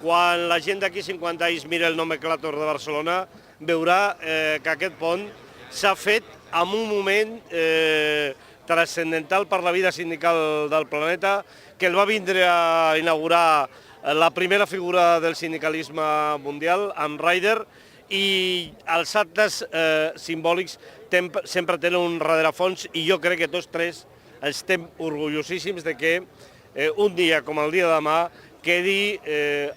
quan la gent d'aquí 50 anys mira el nomenclàtor de Barcelona, veurà que aquest pont s'ha fet en un moment transcendental per la vida sindical del planeta, que el va vindre a inaugurar la primera figura del sindicalisme mundial, amb Ryder, i els actes simbòlics sempre tenen un rerefons, i jo crec que tots tres estem orgullosíssims de que un dia com el dia de demà quedi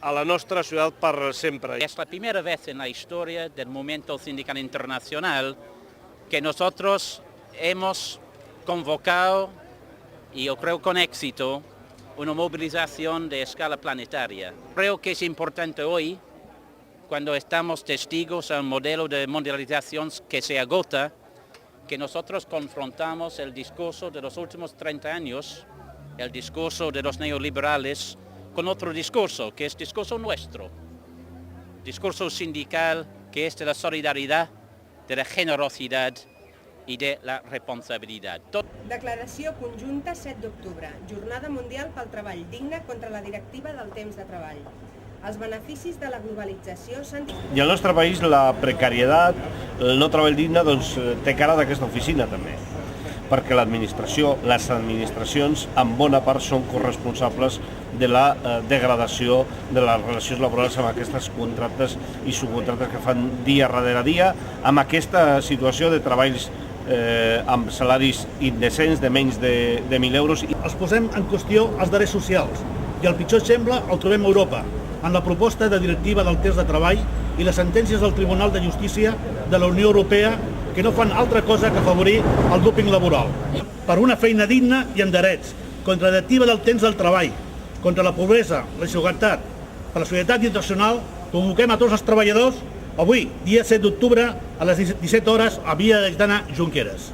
a la nostra ciutat per sempre. Es la primera vez en la historia del movimiento sindical internacional que nosotros hemos convocado, y yo creo con éxito, una movilización de escala planetaria. Creo que es importante hoy, cuando estamos testigos a un modelo de mundialización que se agota, que nosotros confrontamos el discurso de los últimos 30 años, el discurso de los neoliberales, con otro discurso, que es discurso nuestro, discurso sindical, que es de la solidaridad, de la generosidad i de la responsabilitat. Declaració conjunta 7 d'octubre, Jornada Mundial pel Treball Digne contra la Directiva del Temps de Treball. Els beneficis de la globalització s'han... I al nostre país la precarietat, el no treball digne, doncs, té cara d'aquesta oficina també, perquè l'administració, les administracions, en bona part són corresponsables de la degradació de les relacions laborals amb aquestes contractes i subcontractes que fan dia darrere dia, amb aquesta situació de treballs amb salaris indecents de menys de 1.000 euros. Els posem en qüestió els drets socials i el pitjor exemple el trobem a Europa, en la proposta de directiva del temps de treball i les sentències del Tribunal de Justícia de la Unió Europea que no fan altra cosa que afavorir el dúmping laboral. Per una feina digna i amb drets, contra la directiva del temps del treball, contra la pobresa, la desigualtat, per la solidaritat internacional, convoquem a tots els treballadors avui, dia 7 d'octubre, a les 17 hores, a Via Laietana Junqueras.